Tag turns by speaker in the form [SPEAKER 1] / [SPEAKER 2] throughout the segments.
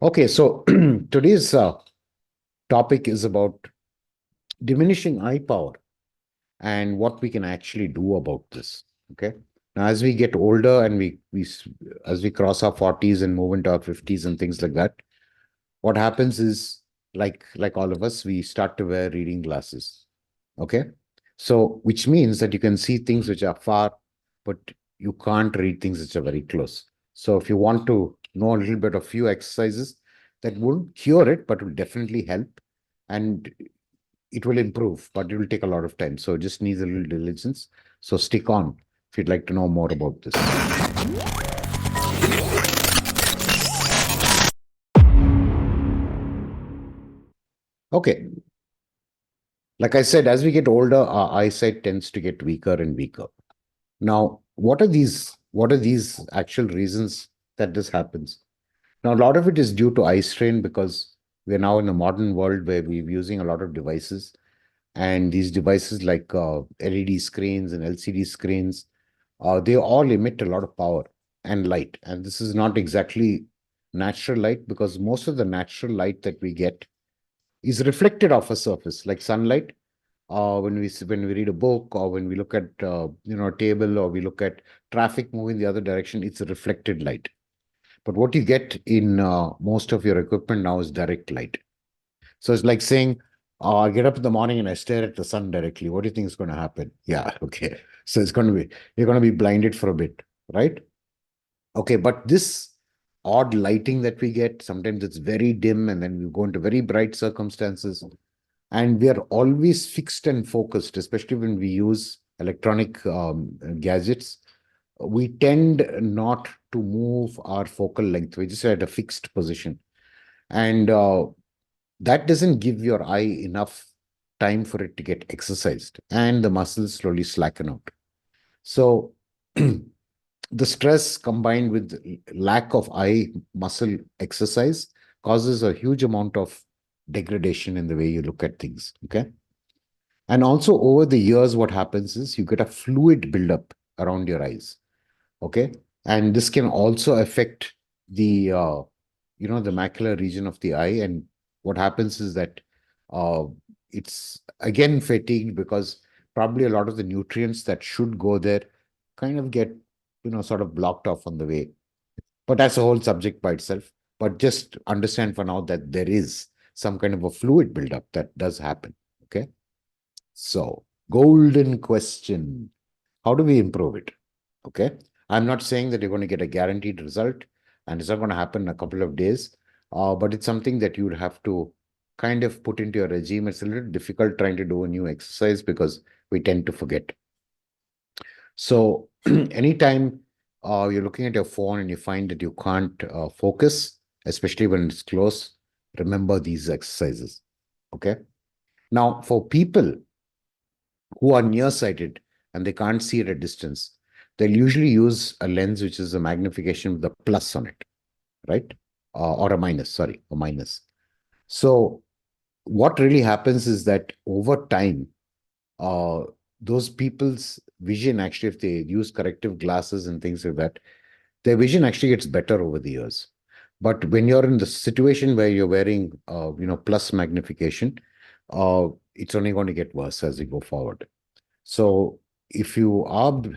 [SPEAKER 1] Okay, so today's topic is about diminishing eye power and what we can actually do about this. Okay. Now, as we get older and as we cross our 40s and move into our 50s and things like that, what happens is like all of us, we start to wear reading glasses. Okay. So, which means that you can see things which are far, but you can't read things which are very close. So, if you want to know a little bit of few exercises that won't cure it, but will definitely help and it will improve, but it will take a lot of time. So, it just needs a little diligence. So, stick on if you'd like to know more about this. Okay. Like I said, as we get older, our eyesight tends to get weaker and weaker. Now, what are these actual reasons that this happens? Now, a lot of it is due to eye strain because we're now in a modern world where we're using a lot of devices, and these devices like LED screens and LCD screens, they all emit a lot of power and light. And this is not exactly natural light because most of the natural light that we get is reflected off a surface like sunlight. When we read a book or when we look at a table or we look at traffic moving the other direction, it's a reflected light. But what you get in most of your equipment now is direct light. So it's like saying, I get up in the morning and I stare at the sun directly. What do you think is going to happen? Yeah, okay. So you're going to be blinded for a bit, right? Okay, but this odd lighting that we get, sometimes it's very dim and then we go into very bright circumstances. And we are always fixed and focused, especially when we use electronic gadgets. We tend not to move our focal length. We just at a fixed position. And that doesn't give your eye enough time for it to get exercised. And the muscles slowly slacken out. So the stress combined with lack of eye muscle exercise causes a huge amount of degradation in the way you look at things. Okay. And also over the years, what happens is you get a fluid buildup around your eyes. Okay. And this can also affect the macular region of the eye. And what happens is that uh, it's again fatigued because probably a lot of the nutrients that should go there kind of get, sort of blocked off on the way. But that's a whole subject by itself. But just understand for now that there is some kind of a fluid buildup that does happen. Okay. So, golden question. How do we improve it? Okay. I'm not saying that you're going to get a guaranteed result and it's not going to happen in a couple of days, but it's something that you would have to kind of put into your regime. It's a little difficult trying to do a new exercise because we tend to forget. So, anytime you're looking at your phone and you find that you can't focus, especially when it's close, remember these exercises. Okay. Now, for people who are nearsighted and they can't see at a distance, they'll usually use a lens which is a magnification with a plus on it, right? Or a minus, sorry, a minus. So what really happens is that over time, uh, those people's vision actually, if they use corrective glasses and things like that, their vision actually gets better over the years. But when you're in the situation where you're wearing, plus magnification, it's only going to get worse as you go forward. So if you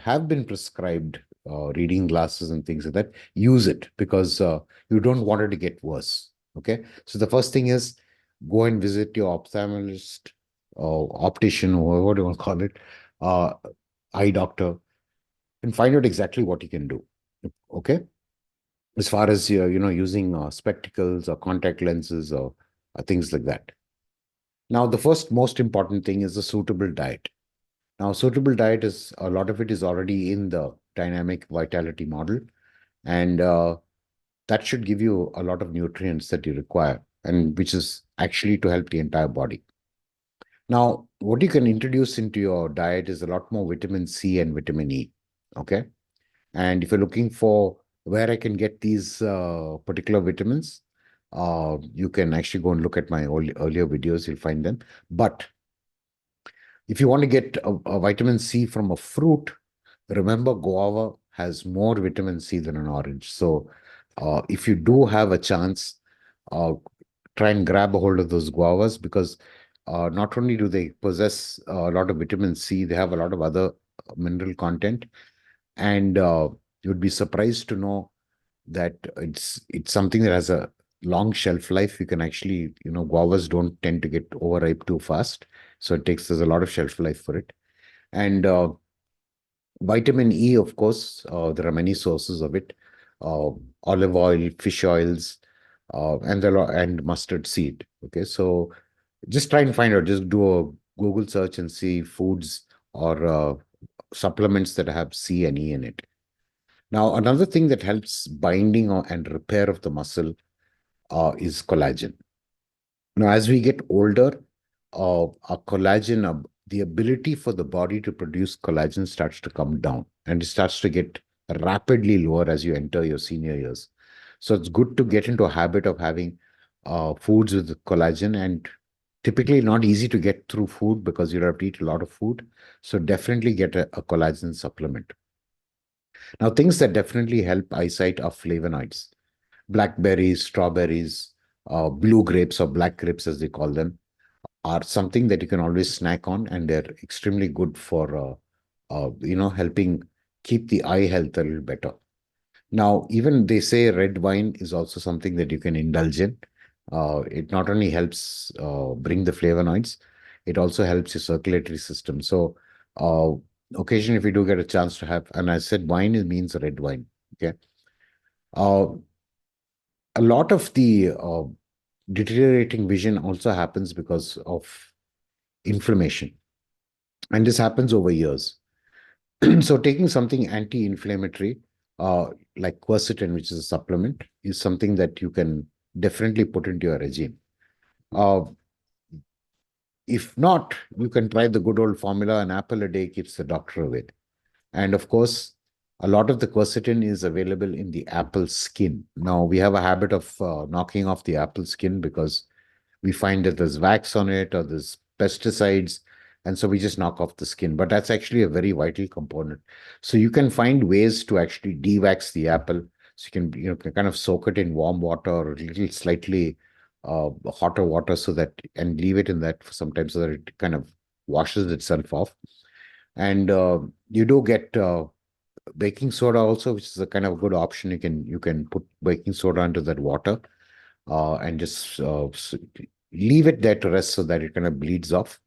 [SPEAKER 1] have been prescribed reading glasses and things like that, use it because you don't want it to get worse. Okay. So the first thing is go and visit your ophthalmologist or optician or whatever you want to call it, uh, eye doctor, and find out exactly what you can do. Okay. As far as using spectacles or contact lenses or things like that. Now, the first most important thing is a suitable diet. Now, suitable diet is a lot of it is already in the dynamic vitality model, and that should give you a lot of nutrients that you require, and which is actually to help the entire body. Now, what you can introduce into your diet is a lot more vitamin C and vitamin E. Okay. And if you're looking for where I can get these particular vitamins, you can actually go and look at my earlier videos, you'll find them. But if you want to get a vitamin C from a fruit, remember guava has more vitamin C than an orange. So if you do have a chance, try and grab a hold of those guavas, because not only do they possess a lot of vitamin C, they have a lot of other mineral content. And you would be surprised to know that it's something that has a long shelf life. You can actually, guavas don't tend to get overripe too fast. So there's a lot of shelf life for it. And vitamin E, of course, there are many sources of it. Uh, Olive oil, fish oils, and mustard seed. Okay, so just try and find out. Just do a Google search and see foods or supplements that have C and E in it. Now, another thing that helps binding and repair of the muscle is collagen. Now, as we get older, our collagen, the ability for the body to produce collagen starts to come down, and it starts to get rapidly lower as you enter your senior years. So it's good to get into a habit of having foods with collagen, and typically not easy to get through food because you have to eat a lot of food. So definitely get a collagen supplement. Now, things that definitely help eyesight are flavonoids. Blackberries, strawberries, blue grapes or black grapes as they call them, are something that you can always snack on, and they're extremely good for helping keep the eye health a little better. Now, even they say red wine is also something that you can indulge in. It not only helps bring the flavonoids, it also helps your circulatory system. So, uh, occasionally, if you do get a chance to have, and I said wine, it means red wine. Okay. Uh, a lot of the deteriorating vision also happens because of inflammation, and this happens over years. So taking something anti-inflammatory, uh, like quercetin, which is a supplement, is something that you can definitely put into your regime. Uh, if not, you can try the good old formula: an apple a day keeps the doctor away. And of course, a lot of the quercetin is available in the apple skin. Now, we have a habit of knocking off the apple skin because we find that there's wax on it or there's pesticides. And so we just knock off the skin. But that's actually a very vital component. So you can find ways to actually de-wax the apple. So you can, kind of soak it in warm water or a little slightly hotter water, so that, and leave it in that for some time so that it kind of washes itself off. And you do get baking soda also, which is a kind of good option. You can put baking soda into that water and just leave it there to rest so that it kind of bleeds off,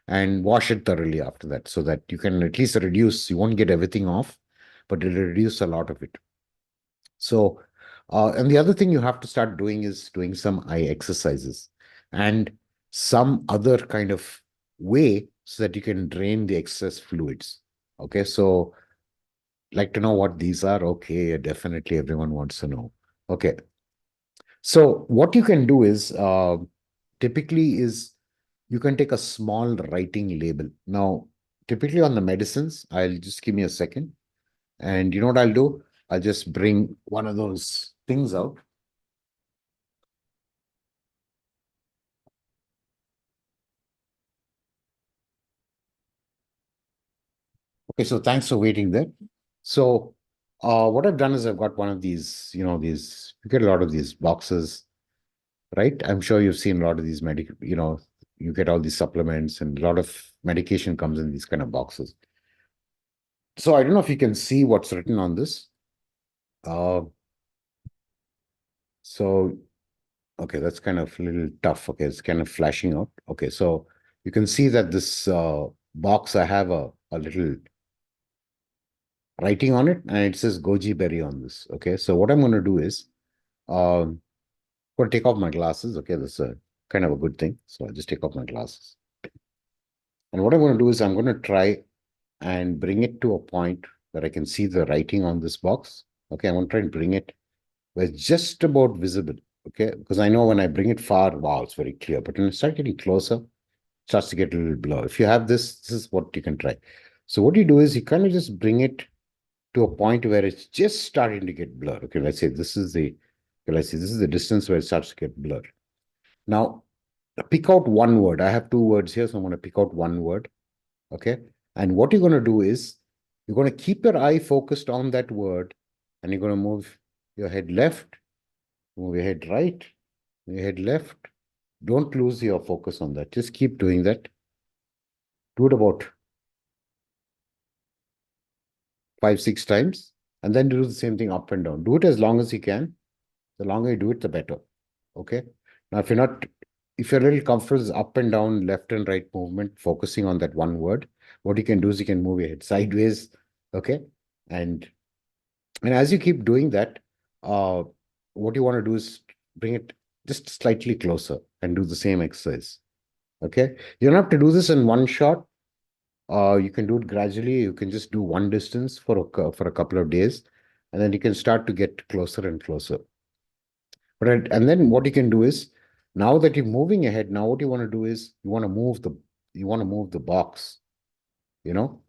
[SPEAKER 1] and wash it thoroughly after that, so that you can at least reduce. You won't get everything off, but it'll reduce a lot of it. So, and the other thing you have to start doing is doing some eye exercises and some other kind of way so that you can drain the excess fluids. Okay, so like to know what these are? Okay, definitely everyone wants to know. Okay, so what you can do is typically is you can take a small writing label. Now, typically on the medicines, I'll just give me a second. And you know what I'll do? I'll just bring one of those things out. Okay, so thanks for waiting there. So what I've done is I've got one of these, you get a lot of these boxes, right? I'm sure you've seen a lot of these you get all these supplements, and a lot of medication comes in these kind of boxes. So I don't know if you can see what's written on this. Uh, so, okay, that's kind of a little tough. Okay, it's kind of flashing out. Okay, so you can see that this box, I have a little writing on it, and it says goji berry on this. Okay, so what I'm going to do is, I'm going to take off my glasses. Okay, that's a kind of a good thing. So I'll just take off my glasses. And what I'm going to do is I'm going to try and bring it to a point where I can see the writing on this box. Okay, I want to try and bring it where it's just about visible. Okay, because I know when I bring it far, wow, it's very clear. But when I start getting closer, it starts to get a little blur. If you have this is what you can try. So what you do is you kind of just bring it to a point where it's just starting to get blurred. Okay, let's say this is the, okay, let's see, this is the distance where it starts to get blurred. Now, pick out one word. I have two words here, so I'm going to pick out one word. Okay, and what you're going to do is you're going to keep your eye focused on that word, and you're going to move your head left, move your head right, your head left. Don't lose your focus on that. Just keep doing that. Do it about 5, 6 times, and then do the same thing up and down. Do it as long as you can. The longer you do it, the better. Okay. Now, if you're a little comfortable with up and down, left and right movement, focusing on that one word, what you can do is you can move your head sideways. Okay. And as you keep doing that, uh, what you want to do is bring it just slightly closer and do the same exercise. Okay. You don't have to do this in one shot. You can do it gradually. You can just do one distance for a couple of days, and then you can start to get closer and closer. And then what you can do is, now that you're moving ahead, now what you want to do is you want to move the box, you know,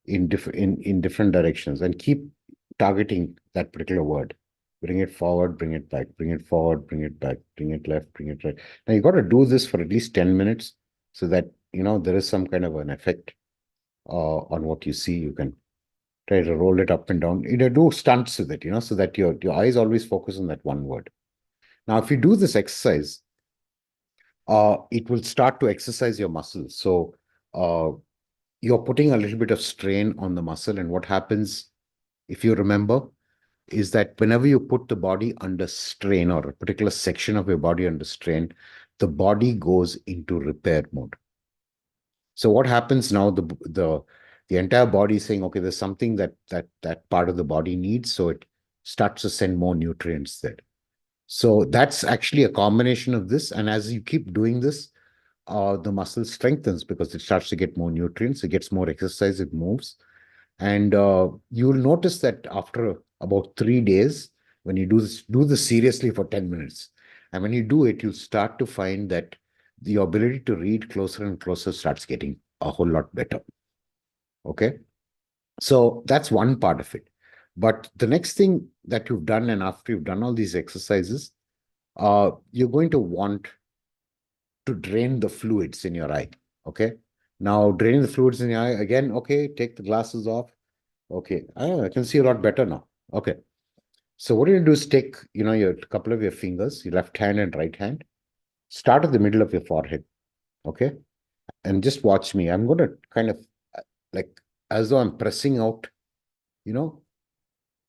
[SPEAKER 1] in different directions, and keep targeting that particular word. Bring it forward, bring it back, bring it forward, bring it back, bring it left, bring it right. Now you got to do this for at least 10 minutes so that there is some kind of an effect on what you see. You can try to roll it up and down. Do stunts with it, so that your eyes always focus on that one word. Now, if you do this exercise, it will start to exercise your muscles. So you're putting a little bit of strain on the muscle. And what happens, if you remember, is that whenever you put the body under strain, or a particular section of your body under strain, the body goes into repair mode. So what happens now, the entire body is saying, okay, there's something that part of the body needs, so it starts to send more nutrients there. So that's actually a combination of this. And as you keep doing this, the muscle strengthens because it starts to get more nutrients, it gets more exercise, it moves. And you will notice that after about 3 days, when you do this seriously for 10 minutes, and when you do it, you'll start to find that the ability to read closer and closer starts getting a whole lot better. Okay. So that's one part of it. But the next thing that you've done, and after you've done all these exercises, you're going to want to drain the fluids in your eye. Okay. Now, draining the fluids in your eye, again, okay, take the glasses off. Okay. I can see a lot better now. Okay. So what you do is take, your couple of your fingers, your left hand and right hand, start at the middle of your forehead. Okay. And just watch me. I'm going to kind of like, as though I'm pressing out,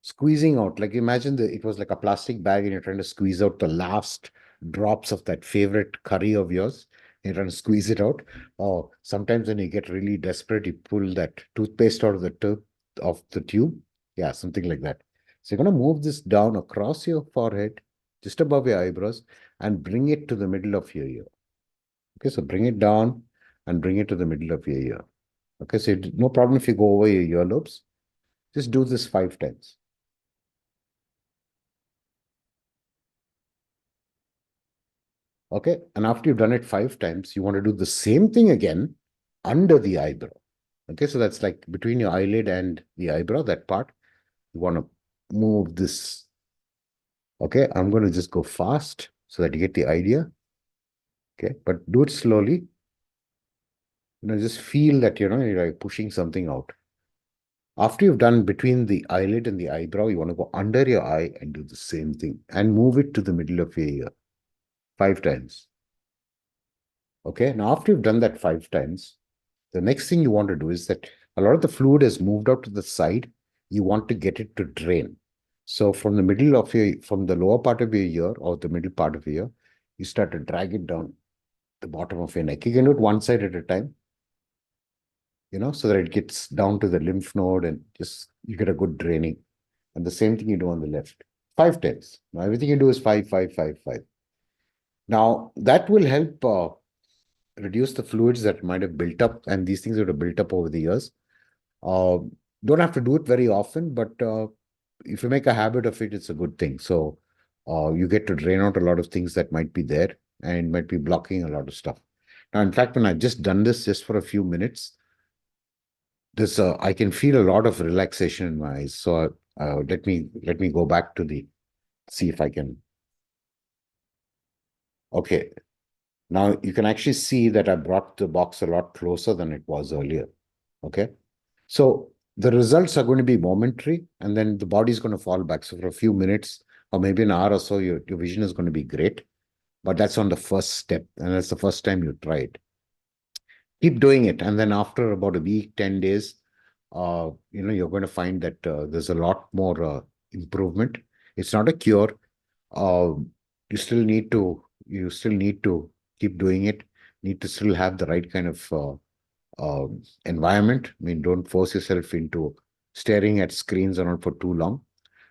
[SPEAKER 1] squeezing out. Like imagine it was like a plastic bag and you're trying to squeeze out the last drops of that favorite curry of yours. You're trying to squeeze it out. Or sometimes when you get really desperate, you pull that toothpaste out of the tube. Yeah, something like that. So you're going to move this down across your forehead, just above your eyebrows, and bring it to the middle of your ear. Okay, so bring it down and bring it to the middle of your ear. Okay, so no problem if you go over your earlobes. Just do this 5 times. Okay, and after you've done it 5 times, you want to do the same thing again under the eyebrow. Okay, so that's like between your eyelid and the eyebrow, that part. You want to move this. Okay, I'm going to just go fast so that you get the idea. Okay, but do it slowly. Just feel that, you're like pushing something out. After you've done between the eyelid and the eyebrow, you want to go under your eye and do the same thing and move it to the middle of your ear 5 times. Okay, now after you've done that 5 times, the next thing you want to do is that a lot of the fluid has moved out to the side. You want to get it to drain. So from the lower part of your ear or the middle part of your ear, you start to drag it down the bottom of your neck. You can do it one side at a time, so that it gets down to the lymph node and just you get a good draining. And the same thing you do on the left. 5 times. Now everything you do is 5, 5, 5, 5. Now that will help reduce the fluids that might have built up, and these things would have built up over the years. Don't have to do it very often, but if you make a habit of it, it's a good thing. So you get to drain out a lot of things that might be there and might be blocking a lot of stuff. Now, in fact, when I've just done this just for a few minutes, I can feel a lot of relaxation in my eyes. So let me go back to see if I can. Okay. Now you can actually see that I brought the box a lot closer than it was earlier. Okay. So the results are going to be momentary, and then the body is going to fall back. So for a few minutes or maybe an hour or so, your vision is going to be great. but that's on the first step, and that's the first time you try it. Keep doing it, and then after about a week, 10 days, you're going to find that there's a lot more improvement. It's not a cure. uh, you still need to keep doing it. Need to still have the right kind of environment. I mean, don't force yourself into staring at screens around for too long.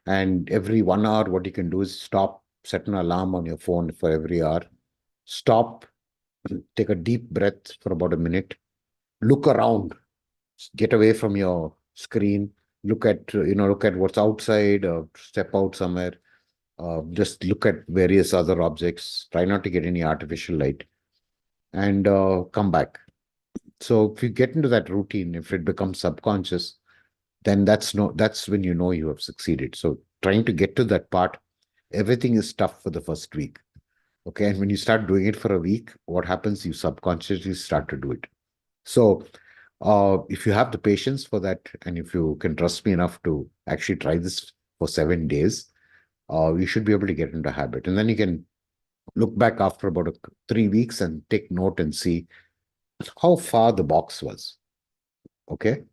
[SPEAKER 1] And every 1 hour, what you can do is stop, set an alarm on your phone for every hour. Stop, take a deep breath for about a minute, look around, get away from your screen, look at what's outside, step out somewhere, just look at various other objects, try not to get any artificial light, and come back. So if you get into that routine, if it becomes subconscious, then that's when you know you have succeeded. So trying to get to that part, everything is tough for the first week. Okay. And when you start doing it for a week, what happens? You subconsciously start to do it. So if you have the patience for that, and if you can trust me enough to actually try this for 7 days, you should be able to get into a habit. And then you can look back after about 3 weeks and take note and see how far the box was. Okay.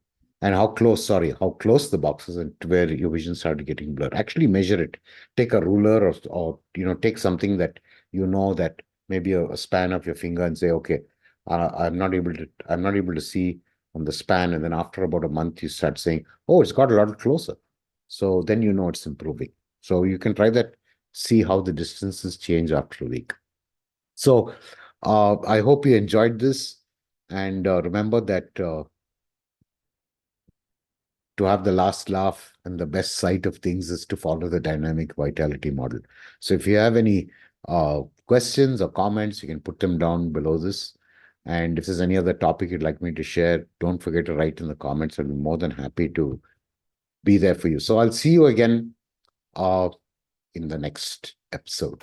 [SPEAKER 1] And how close the box is, and to where your vision started getting blurred. Actually measure it. Take a ruler, or take something that that maybe a span of your finger, and say, okay, I'm not able to see on the span. And then after about a month, you start saying, oh, it's got a lot closer. So then it's improving. So you can try that, see how the distances change after a week. So I hope you enjoyed this. And remember that to have the last laugh and the best sight of things is to follow the dynamic vitality model. So if you have any questions or comments, you can put them down below this. And if there's any other topic you'd like me to share, don't forget to write in the comments. I'll be more than happy to be there for you. So I'll see you again in the next episode.